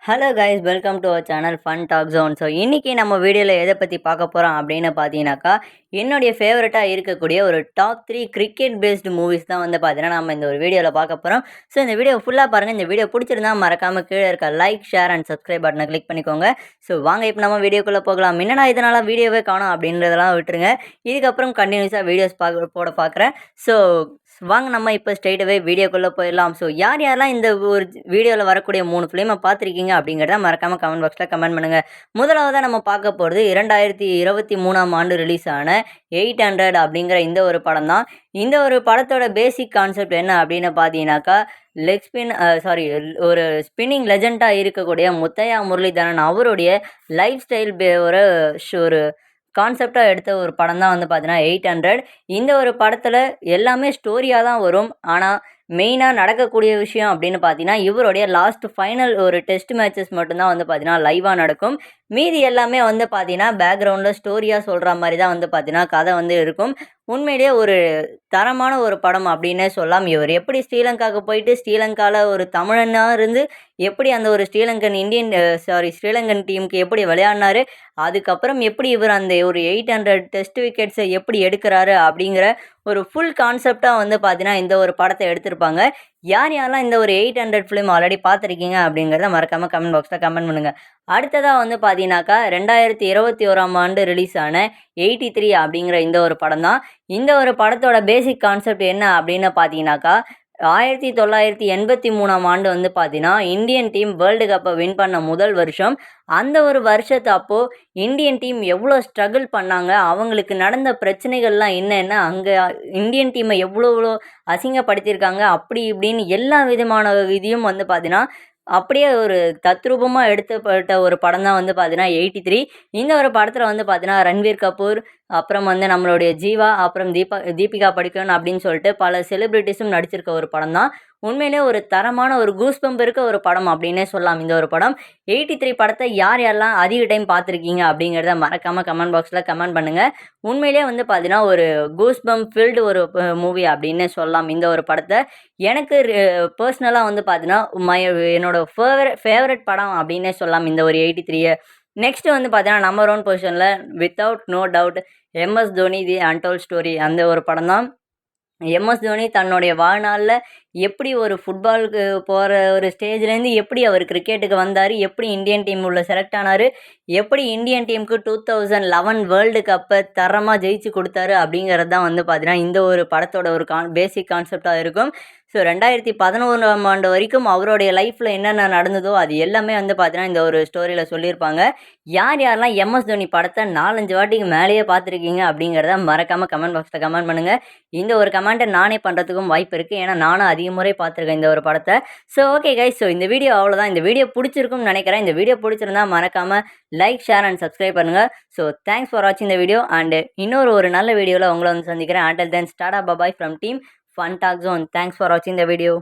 Hello guys, welcome to our channel fun talk zone. So இன்றைக்கி நம்ம வீடியோவில் எதை பற்றி பார்க்க போகிறோம் அப்படின்னு பார்த்தீங்கன்னாக்கா, என்னுடைய ஃபேவரட்டாக இருக்கக்கூடிய ஒரு டாப் 3 கிரிக்கெட் பேஸ்டு மூவிஸ் தான் வந்து பார்த்தீங்கன்னா நம்ம இந்த ஒரு வீடியோவில் பார்க்க போகிறோம். ஸோ இந்த வீடியோ ஃபுல்லாக பாருங்கள். இந்த வீடியோ பிடிச்சிருந்தா மறக்காமல் கீழே இருக்க லைக், ஷேர் அண்ட் சப்ஸ்கிரைப் பட்டனை கிளிக் பண்ணிக்கோங்க. ஸோ வாங்க இப்போ நம்ம வீடியோக்குள்ளே போகலாம். என்னடா இதனால் வீடியோவே காணும் அப்படின்றதெல்லாம் விட்டுருங்க. இதுக்கப்புறம் கண்டினியூஸாக வீடியோஸ் பார்க்குறேன். ஸோ வாங்க நம்ம இப்போ ஸ்ட்ரெயிட்டாகவே வீடியோக்குள்ளே போயிடலாம். ஸோ யாரெல்லாம் இந்த ஒரு வீடியோவில் வரக்கூடிய 3 ஃபிலிமை பார்த்துருக்கீங்க அப்படிங்கிறத மறக்காமல் கமெண்ட் பாக்ஸில் கமெண்ட் பண்ணுங்கள். முதலாவதாக நம்ம பார்க்க போகிறது 2023ஆம் ஆண்டு ரிலீஸ் ஆன 800 அப்படிங்கிற இந்த ஒரு படம் தான். இந்த ஒரு படத்தோட பேசிக் கான்செப்ட் என்ன அப்படின்னு பார்த்தீங்கன்னாக்கா, ஒரு ஸ்பின்னிங் லெஜெண்டாக இருக்கக்கூடிய முத்தையா முரளிதரன் அவருடைய லைஃப் ஸ்டைல் ஒரு கான்செப்டாக எடுத்த ஒரு படம் தான் வந்து பார்த்தீங்கன்னா 800. இந்த ஒரு படத்தில் எல்லாமே ஸ்டோரியாக தான் வரும். ஆனால் மெயினாக நடக்கக்கூடிய விஷயம் அப்படின்னு பார்த்தீங்கன்னா, இவருடைய லாஸ்ட் ஃபைனல் ஒரு டெஸ்ட் மேட்சஸ் மட்டும்தான் வந்து பார்த்தீங்கன்னா லைவாக நடக்கும். மீதி எல்லாமே வந்து பார்த்தீங்கன்னா பேக்ரவுண்டில் ஸ்டோரியாக சொல்கிற மாதிரி தான் வந்து பார்த்தீங்கன்னா கதை வந்து இருக்கும். உண்மையிலேயே ஒரு தரமான ஒரு படம் அப்படின்னே சொல்லலாம். இவர் எப்படி ஸ்ரீலங்காவுக்கு போயிட்டு ஸ்ரீலங்காவில் ஒரு தமிழனாக இருந்து எப்படி அந்த ஒரு ஸ்ரீலங்கன் டீமுக்கு எப்படி விளையாடினாரு, அதுக்கப்புறம் எப்படி இவர் அந்த ஒரு 800 டெஸ்ட் விக்கெட்ஸை எப்படி எடுக்கிறாரு அப்படிங்கிற ஒரு ஃபுல் கான்செப்டாக வந்து பார்த்தீங்கன்னா இந்த ஒரு படத்தை எடுத்திருப்பாங்க. யாரெல்லாம் இந்த ஒரு 800 ஃபிலிம் ஆல்ரெடி பார்த்துருக்கீங்க அப்படிங்கிறத மறக்காமல் கமெண்ட் பாக்ஸில் கமெண்ட் பண்ணுங்கள். அடுத்ததாக வந்து பார்த்தீங்கன்னாக்கா 2021ஆம் ஆண்டு ரிலீஸ் ஆன 83 அப்படிங்கிற இந்த ஒரு படம் தான். இந்த ஒரு படத்தோட பேசிக் கான்செப்ட் என்ன அப்படின்னு பார்த்தீங்கன்னாக்கா, 1983ஆம் ஆண்டு வந்து பார்த்தீங்கன்னா இந்தியன் டீம் வேர்ல்டு கப்பை வின் பண்ண முதல் வருஷம். அந்த ஒரு வருஷத்து அப்போது இந்தியன் டீம் எவ்வளோ ஸ்ட்ரகிள் பண்ணாங்க, அவங்களுக்கு நடந்த பிரச்சனைகள்லாம் என்னென்ன, அங்கே இந்தியன் டீமை எவ்வளோ அசிங்கப்படுத்தியிருக்காங்க, அப்படி இப்படின்னு எல்லா விதமான இதையும் வந்து பார்த்தீங்கன்னா அப்படியே ஒரு தத்ரூபமாக எடுத்தப்பட்ட ஒரு படம் தான் வந்து பார்த்தீங்கன்னா 83. இந்த ஒரு படத்தில் வந்து பார்த்தீங்கன்னா ரன்வீர் கபூர், அப்புறம் வந்து நம்மளுடைய ஜீவா, அப்புறம் தீபிகா படுகோன் அப்படின்னு சொல்லிட்டு பல செலிப்ரிட்டிஸும் நடிச்சிருக்க ஒரு படம் தான். உண்மையிலே ஒரு தரமான ஒரு கூஸ்பம்ப் இருக்க ஒரு படம் அப்படின்னே சொல்லலாம் இந்த ஒரு படம். 83 படத்தை யாரெல்லாம் அதிக டைம் பார்த்துருக்கீங்க அப்படிங்கிறத மறக்காமல் கமெண்ட் பாக்ஸில் கமெண்ட் பண்ணுங்கள். உண்மையிலே வந்து பார்த்தீங்கன்னா ஒரு கூஸ்பம்ப் ஃபில்டு ஒரு மூவி அப்படின்னே சொல்லலாம் இந்த ஒரு படத்தை. எனக்கு பர்சனலாக வந்து பார்த்தீங்கன்னா என்னோட ஃபேவரட் படம் அப்படின்னே சொல்லலாம் இந்த ஒரு 83. நெக்ஸ்ட் வந்து பார்த்தீங்கன்னா நம்பர் 1 பொசிஷனில் without no doubt MS Dhoni the untold story அந்த ஒரு படம் தான். எம்எஸ் தோனி தன்னுடைய வாழ்நாளில் எப்படி ஒரு ஃபுட்பாலுக்கு போகிற ஒரு ஸ்டேஜ்லேருந்து எப்படி அவர் கிரிக்கெட்டுக்கு வந்தார், எப்படி இந்தியன் டீம் உள்ள செலக்ட் ஆனார், எப்படி இந்தியன் டீமுக்கு 2011 வேர்ல்டு கப்பை தரமாக ஜெயிச்சு கொடுத்தாரு அப்படிங்கிறது தான் வந்து பார்த்தீங்கன்னா இந்த ஒரு படத்தோட ஒரு பேசிக் கான்செப்டாக இருக்கும். ஸோ 2011ஆம் ஆண்டு வரைக்கும் அவருடைய லைஃப்பில் என்னென்ன நடந்ததோ அது எல்லாமே வந்து பார்த்தீங்கன்னா இந்த ஒரு ஸ்டோரியில் சொல்லியிருப்பாங்க. யாரெல்லாம் எம்எஸ் தோனி படத்தை 4-5 வாட்டிக்கு மேலேயே பார்த்துருக்கீங்க அப்படிங்கிறத மறக்காமல் கமெண்ட் பாக்ஸில் கமெண்ட் பண்ணுங்கள். இந்த ஒரு கமெண்ட்டை நானே பண்ணுறதுக்கும் வாய்ப்பு இருக்குது, ஏன்னா நானும் அதிக முறை பார்த்துருக்கேன் இந்த ஒரு படத்தை. ஸோ ஓகே கைஸ், ஸோ இந்த வீடியோ அவ்வளோதான். இந்த வீடியோ பிடிச்சிருக்கும்னு நினைக்கிறேன். இந்த வீடியோ பிடிச்சிருந்தா மறக்காமல் லைக், ஷேர் அண்ட் சப்ஸ்கிரைப் பண்ணுங்கள். ஸோ தேங்க்ஸ் ஃபார் வாட்சிங் இந்த வீடியோ அண்ட் இன்னொரு ஒரு நல்ல வீடியோவில் உங்களை வந்து சந்திக்கிறேன். until then, Tata bye bye from team Fun Talk Zone. Thanks for watching the video.